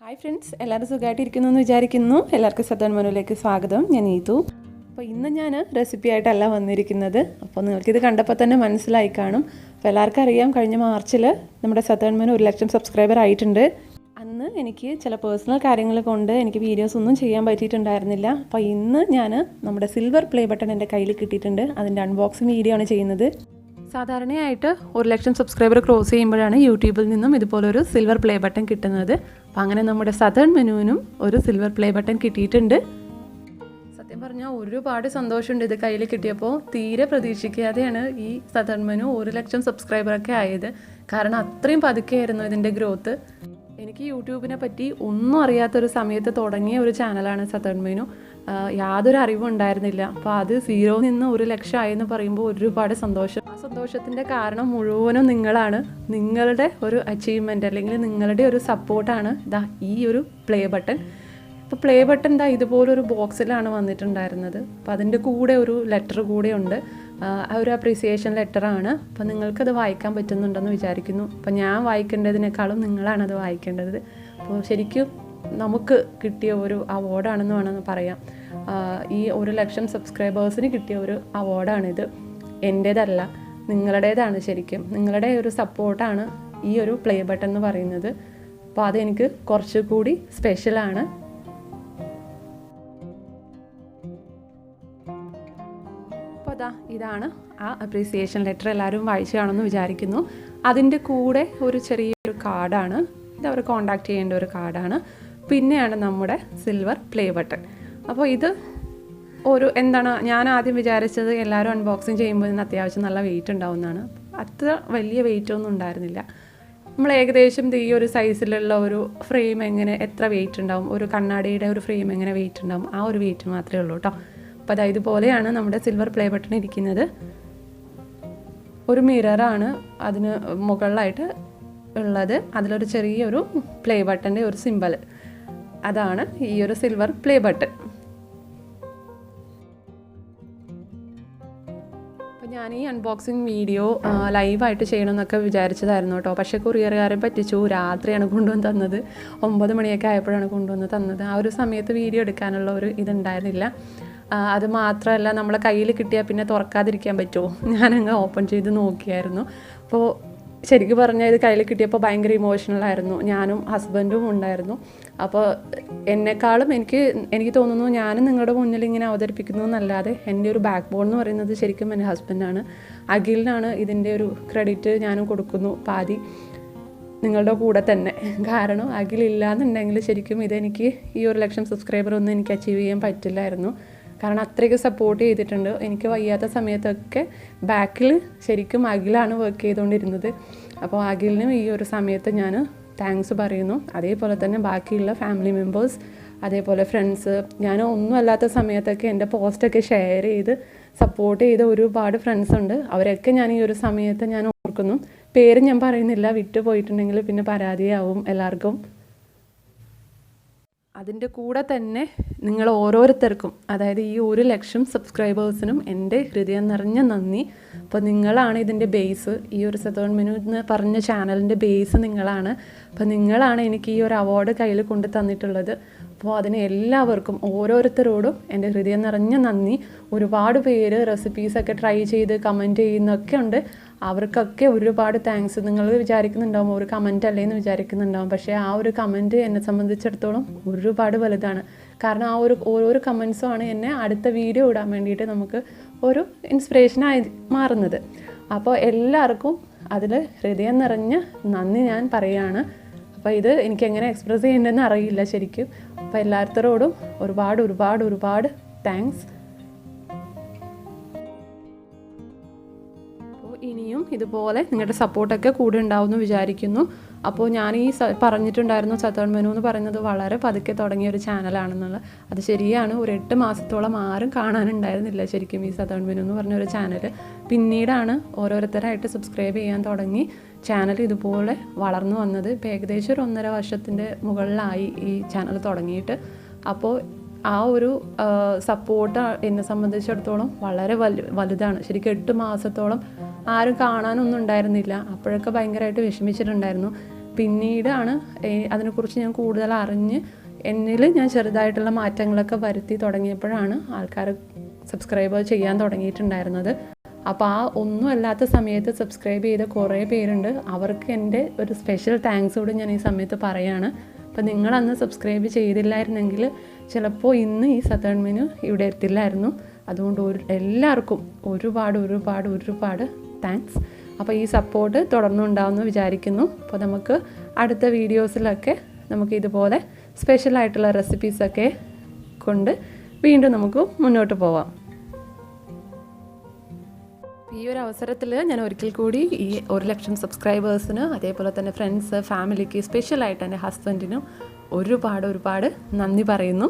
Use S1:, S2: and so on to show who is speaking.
S1: Hi friends, എല്ലാവരും സുഖമായിട്ടിരിക്കുന്നു എന്ന് വിചാരിക്കുന്നു. എല്ലാവർക്കും സദൻ മനുവിലേക്ക് സ്വാഗതം. ഞാൻ നീതു. അപ്പോൾ ഇന്ന് ഞാൻ റെസിപ്പി ആയിട്ടല്ല വന്നിരിക്കുന്നത്. അപ്പോൾ നിങ്ങൾക്കിത് കണ്ടപ്പോൾ തന്നെ മനസ്സിലായി കാണും. അപ്പോൾ എല്ലാവർക്കും അറിയാം, കഴിഞ്ഞ മാർച്ചിൽ നമ്മുടെ സദൻ മനു 1,00,000 സബ്സ്ക്രൈബർ ആയിട്ടുണ്ട്. അന്ന് എനിക്ക് ചില പേഴ്സണൽ കാര്യങ്ങൾ കൊണ്ട് എനിക്ക് വീഡിയോസ് ഒന്നും ചെയ്യാൻ പറ്റിയിട്ടുണ്ടായിരുന്നില്ല. അപ്പോൾ ഇന്ന് ഞാൻ നമ്മുടെ സിൽവർ പ്ലേ ബട്ടൺ എൻ്റെ കയ്യിൽ കിട്ടിയിട്ടുണ്ട്. അതിൻ്റെ അൺബോക്സിങ് വീഡിയോ ആണ് ചെയ്യുന്നത്. സാധാരണയായിട്ട് 1,00,000 സബ്സ്ക്രൈബർ ക്രോസ് ചെയ്യുമ്പോഴാണ് യൂട്യൂബിൽ നിന്നും ഇതുപോലൊരു സിൽവർ പ്ലേ ബട്ടൺ കിട്ടുന്നത്. അപ്പോൾ അങ്ങനെ നമ്മുടെ സദൺ മെനുവിനും ഒരു സിൽവർ പ്ലേ ബട്ടൺ കിട്ടിയിട്ടുണ്ട്. സത്യം പറഞ്ഞാൽ ഒരുപാട് സന്തോഷമുണ്ട് ഇത് കയ്യിൽ കിട്ടിയപ്പോൾ. തീരെ പ്രതീക്ഷിക്കാതെയാണ് ഈ സദൺ മെനു 1,00,000 സബ്സ്ക്രൈബറൊക്കെ ആയത്. കാരണം അത്രയും പതുക്കെയായിരുന്നു ഇതിൻ്റെ ഗ്രോത്ത്. എനിക്ക് യൂട്യൂബിനെ പറ്റി ഒന്നും അറിയാത്തൊരു സമയത്ത് തുടങ്ങിയ ഒരു ചാനലാണ് സദൺ മെനു. യാതൊരു അറിവും ഉണ്ടായിരുന്നില്ല. അപ്പോൾ അത് 0 നിന്ന് 1,00,000 ആയെന്ന് പറയുമ്പോൾ ഒരുപാട് സന്തോഷം. ആ സന്തോഷത്തിൻ്റെ കാരണം മുഴുവനും നിങ്ങളാണ്. നിങ്ങളുടെ ഒരു അച്ചീവ്മെൻറ്റ് അല്ലെങ്കിൽ നിങ്ങളുടെ ഒരു സപ്പോർട്ടാണ് ഇതാ ഈ ഒരു പ്ലേ ബട്ടൺ. ഇപ്പോൾ പ്ലേ ബട്ടൺ ഇതാ ഇതുപോലൊരു ബോക്സിലാണ് വന്നിട്ടുണ്ടായിരുന്നത്. അപ്പോൾ അതിൻ്റെ കൂടെ ഒരു ലെറ്റർ കൂടെ ഉണ്ട്. ഒരു അപ്രീസിയേഷൻ ലെറ്ററാണ്. അപ്പോൾ നിങ്ങൾക്കത് വായിക്കാൻ പറ്റുന്നുണ്ടെന്ന് വിചാരിക്കുന്നു. അപ്പോൾ ഞാൻ വായിക്കേണ്ടതിനേക്കാളും നിങ്ങളാണത് വായിക്കേണ്ടത്. അപ്പോൾ ശരിക്കും നമുക്ക് കിട്ടിയ ഒരു അവാർഡാണെന്ന് വേണമെന്ന് പറയാം. ഈ 1,00,000 സബ്സ്ക്രൈബേഴ്സിന് കിട്ടിയ ഒരു അവാർഡാണിത്. എൻ്റേതല്ല, നിങ്ങളുടേതാണ്. ശരിക്കും നിങ്ങളുടെ ഒരു സപ്പോർട്ടാണ് ഈ ഒരു പ്ലേ ബട്ടൺ എന്ന് പറയുന്നത്. അപ്പോൾ അതെനിക്ക് കുറച്ചുകൂടി സ്പെഷ്യലാണ്. അപ്പോൾ ഇതാണ് ആ അപ്രീസിയേഷൻ ലെറ്റർ. എല്ലാവരും വായിച്ചു കാണുമെന്ന് വിചാരിക്കുന്നു. അതിൻ്റെ കൂടെ ഒരു ചെറിയൊരു കാർഡാണ്. ഇത് അവർ കോൺടാക്റ്റ് ചെയ്യേണ്ട ഒരു കാർഡാണ്. പിന്നെയാണ് നമ്മുടെ സിൽവർ പ്ലേ ബട്ടൺ. അപ്പോൾ ഇത് ഒരു എന്താണ്, ഞാൻ ആദ്യം വിചാരിച്ചത് എല്ലാവരും അൺബോക്സിങ് ചെയ്യുമ്പോൾ ഇതിന് അത്യാവശ്യം നല്ല വെയിറ്റ് ഉണ്ടാവുന്നതാണ്. അത്ര വലിയ വെയിറ്റ് ഒന്നും ഉണ്ടായിരുന്നില്ല. നമ്മൾ ഏകദേശം ഈ ഒരു സൈസിലുള്ള ഒരു ഫ്രെയിം എത്ര വെയിറ്റ് ഉണ്ടാവും, ഒരു കണ്ണാടിയുടെ ഒരു ഫ്രെയിം എങ്ങനെ വെയിറ്റ് ഉണ്ടാവും, ആ ഒരു വെയിറ്റ് മാത്രമേ ഉള്ളൂ കേട്ടോ. അപ്പോൾ അതായത് ഇതുപോലെയാണ് നമ്മുടെ സിൽവർ പ്ലേ ബട്ടൺ ഇരിക്കുന്നത്. ഒരു മിററാണ് അതിന് മുകളിലായിട്ട് ഉള്ളത്. അതിലൊരു ചെറിയൊരു പ്ലേ ബട്ടൻ്റെ ഒരു സിമ്പൽ, അതാണ് ഈ ഒരു സിൽവർ പ്ലേ ബട്ടൺ. അപ്പോൾ ഞാൻ ഈ അൺബോക്സിങ് വീഡിയോ ലൈവായിട്ട് ചെയ്യണമെന്നൊക്കെ വിചാരിച്ചതായിരുന്നു കേട്ടോ. പക്ഷേ കൊറിയറുകാരൻ പറ്റിച്ചു. രാത്രിയാണ് കൊണ്ടുവന്ന് തന്നത്. 9 മണിയൊക്കെ ആയപ്പോഴാണ് കൊണ്ടുവന്ന് തന്നത്. ആ ഒരു സമയത്ത് വീഡിയോ എടുക്കാനുള്ള ഒരു ഇതുണ്ടായിരുന്നില്ല. അത് മാത്രമല്ല, നമ്മളെ കയ്യിൽ കിട്ടിയാൽ പിന്നെ തുറക്കാതിരിക്കാൻ പറ്റുമോ? ഞാനങ്ങ് ഓപ്പൺ ചെയ്ത് നോക്കിയായിരുന്നു. അപ്പോൾ ശരിക്കും പറഞ്ഞാൽ ഇത് കയ്യിൽ കിട്ടിയപ്പോൾ ഭയങ്കര ഇമോഷണലായിരുന്നു. ഞാനും ഹസ്ബൻഡും ഉണ്ടായിരുന്നു. അപ്പോൾ എന്നെക്കാളും എനിക്ക് തോന്നുന്നു ഞാനും നിങ്ങളുടെ മുന്നിൽ ഇങ്ങനെ അവതരിപ്പിക്കുന്നു എന്നല്ലാതെ എൻ്റെ ഒരു ബാക്ക് ബോൺ എന്ന് പറയുന്നത് ശരിക്കും എൻ്റെ ഹസ്ബൻഡാണ്. അഖിലിനാണ് ഇതിൻ്റെ ഒരു ക്രെഡിറ്റ് ഞാനും കൊടുക്കുന്നു പാതി, നിങ്ങളുടെ കൂടെ തന്നെ. കാരണം അഖിലില്ലാന്നുണ്ടെങ്കിൽ ശരിക്കും ഇതെനിക്ക് ഈ 1,00,000 സബ്സ്ക്രൈബർ ഒന്നും എനിക്ക് അച്ചീവ് ചെയ്യാൻ പറ്റില്ലായിരുന്നു. കാരണം അത്രയ്ക്ക് സപ്പോർട്ട് ചെയ്തിട്ടുണ്ട്. എനിക്ക് വയ്യാത്ത സമയത്തൊക്കെ ബാക്കിൽ ശരിക്കും അഖിലാണ് വർക്ക് ചെയ്തുകൊണ്ടിരുന്നത്. അപ്പോൾ അഖിലിനും ഈ ഒരു സമയത്ത് ഞാൻ താങ്ക്സ് പറയുന്നു. അതേപോലെ തന്നെ ബാക്കിയുള്ള ഫാമിലി മെമ്പേഴ്സ്, അതേപോലെ ഫ്രണ്ട്സ്, ഞാൻ ഒന്നും അല്ലാത്ത സമയത്തൊക്കെ എൻ്റെ പോസ്റ്റൊക്കെ ഷെയർ ചെയ്ത് സപ്പോർട്ട് ചെയ്ത ഒരുപാട് ഫ്രണ്ട്സ് ഉണ്ട്. അവരൊക്കെ ഞാൻ ഈ ഒരു സമയത്ത് ഞാൻ ഓർക്കുന്നു. പേര് ഞാൻ പറയുന്നില്ല, വിട്ടു പോയിട്ടുണ്ടെങ്കിൽ പിന്നെ പരാതിയാവും എല്ലാവർക്കും. അതിൻ്റെ കൂടെ തന്നെ നിങ്ങൾ ഓരോരുത്തർക്കും, അതായത് ഈ 1,00,000 സബ്സ്ക്രൈബേഴ്സിനും എൻ്റെ ഹൃദയം നിറഞ്ഞ നന്ദി. അപ്പോൾ നിങ്ങളാണ് ഇതിൻ്റെ ബേസ്. ഈ ഒരു സദൺ മെനു എന്ന് പറഞ്ഞ ചാനലിൻ്റെ ബേസ് നിങ്ങളാണ്. അപ്പോൾ നിങ്ങളാണ് എനിക്ക് ഈ ഒരു അവാർഡ് കയ്യിൽ കൊണ്ട് തന്നിട്ടുള്ളത്. അപ്പോൾ അതിന് എല്ലാവർക്കും ഓരോരുത്തരോടും എൻ്റെ ഹൃദയം നിറഞ്ഞ നന്ദി. ഒരുപാട് പേര് റെസിപ്പീസൊക്കെ ട്രൈ ചെയ്ത് കമൻറ്റ് ചെയ്യുന്നൊക്കെ ഉണ്ട്. അവർക്കൊക്കെ ഒരുപാട് താങ്ക്സ്. നിങ്ങൾ വിചാരിക്കുന്നുണ്ടാവും ഒരു കമൻറ്റ് അല്ലേന്ന് വിചാരിക്കുന്നുണ്ടാവും. പക്ഷേ ആ ഒരു കമൻറ്റ് എന്നെ സംബന്ധിച്ചിടത്തോളം ഒരുപാട് വലുതാണ്. കാരണം ആ ഓരോ കമൻസും ആണ് എന്നെ അടുത്ത വീഡിയോ ഇടാൻ വേണ്ടിയിട്ട് നമുക്ക് ഒരു ഇൻസ്പിറേഷനായി മാറുന്നത്. അപ്പോൾ എല്ലാവർക്കും അതിൽ ഹൃദയം നിറഞ്ഞ നന്ദി ഞാൻ പറയുകയാണ്. അപ്പോൾ ഇത് എനിക്കെങ്ങനെ എക്സ്പ്രസ് ചെയ്യേണ്ടതെന്ന് അറിയില്ല ശരിക്കും. അപ്പോൾ എല്ലാത്തരോടും ഒരുപാട് താങ്ക്സ്. ഇനിയും ഇതുപോലെ നിങ്ങളുടെ സപ്പോർട്ടൊക്കെ കൂടെ ഉണ്ടാവുമെന്ന് വിചാരിക്കുന്നു. അപ്പോൾ ഞാൻ ഈ പറഞ്ഞിട്ടുണ്ടായിരുന്നു സദൺ മെനു എന്ന് പറയുന്നത് വളരെ പതുക്കെ തുടങ്ങിയ ഒരു ചാനലാണെന്നുള്ളത്. അത് ശരിയാണ്. ഒരു 8 മാസത്തോളം ആരും കാണാനുണ്ടായിരുന്നില്ല ശരിക്കും ഈ സദൺ മെനു എന്ന് പറഞ്ഞൊരു ചാനൽ. പിന്നീടാണ് ഓരോരുത്തരായിട്ട് സബ്സ്ക്രൈബ് ചെയ്യാൻ തുടങ്ങി ചാനൽ ഇതുപോലെ വളർന്നു വന്നത്. ഇപ്പോൾ ഏകദേശം ഒരു 1.5 വർഷത്തിൻ്റെ മുകളിലായി ഈ ചാനൽ തുടങ്ങിയിട്ട്. അപ്പോൾ ആ ഒരു സപ്പോർട്ട് എന്നെ സംബന്ധിച്ചിടത്തോളം വളരെ വലുതാണ്. ശരിക്കും 8 മാസത്തോളം ആരും കാണാനൊന്നും ഉണ്ടായിരുന്നില്ല. അപ്പോഴൊക്കെ ഭയങ്കരമായിട്ട് വിഷമിച്ചിട്ടുണ്ടായിരുന്നു. പിന്നീടാണ് അതിനെക്കുറിച്ച് ഞാൻ കൂടുതൽ അറിഞ്ഞ് എന്നിൽ ഞാൻ ചെറുതായിട്ടുള്ള മാറ്റങ്ങളൊക്കെ വരുത്തി തുടങ്ങിയപ്പോഴാണ് ആൾക്കാർ സബ്സ്ക്രൈബ് ചെയ്യാൻ തുടങ്ങിയിട്ടുണ്ടായിരുന്നത്. അപ്പോൾ ആ ഒന്നും അല്ലാത്ത സമയത്ത് സബ്സ്ക്രൈബ് ചെയ്ത കുറേ പേരുണ്ട്. അവർക്ക് എൻ്റെ ഒരു സ്പെഷ്യൽ താങ്ക്സ് കൂടി ഞാൻ ഈ സമയത്ത് പറയാണ്. അപ്പോൾ നിങ്ങളന്ന് സബ്സ്ക്രൈബ് ചെയ്തില്ലായിരുന്നെങ്കിൽ ചിലപ്പോൾ ഇന്ന് ഈ സതേൺ മെനു ഇവിടെ എത്തില്ലായിരുന്നു. അതുകൊണ്ട് എല്ലാവർക്കും ഒരുപാട് താങ്ക്സ്. അപ്പോൾ ഈ സപ്പോർട്ട് തുടർന്നുണ്ടാവുമെന്ന് വിചാരിക്കുന്നു. അപ്പോൾ നമുക്ക് അടുത്ത വീഡിയോസിലൊക്കെ നമുക്ക് ഇതുപോലെ സ്പെഷ്യലായിട്ടുള്ള റെസിപ്പീസൊക്കെ കൊണ്ട് വീണ്ടും നമുക്ക് മുന്നോട്ട് പോവാം. ഈ ഒരു അവസരത്തിൽ ഞാൻ ഒരിക്കൽ കൂടി ഈ 1,00,000 സബ്സ്ക്രൈബേഴ്സിന്, അതേപോലെ തന്നെ ഫ്രണ്ട്സ്, ഫാമിലിക്ക്, സ്പെഷ്യലായിട്ട് എൻ്റെ ഹസ്ബൻഡിനും ഒരുപാട് നന്ദി പറയുന്നു.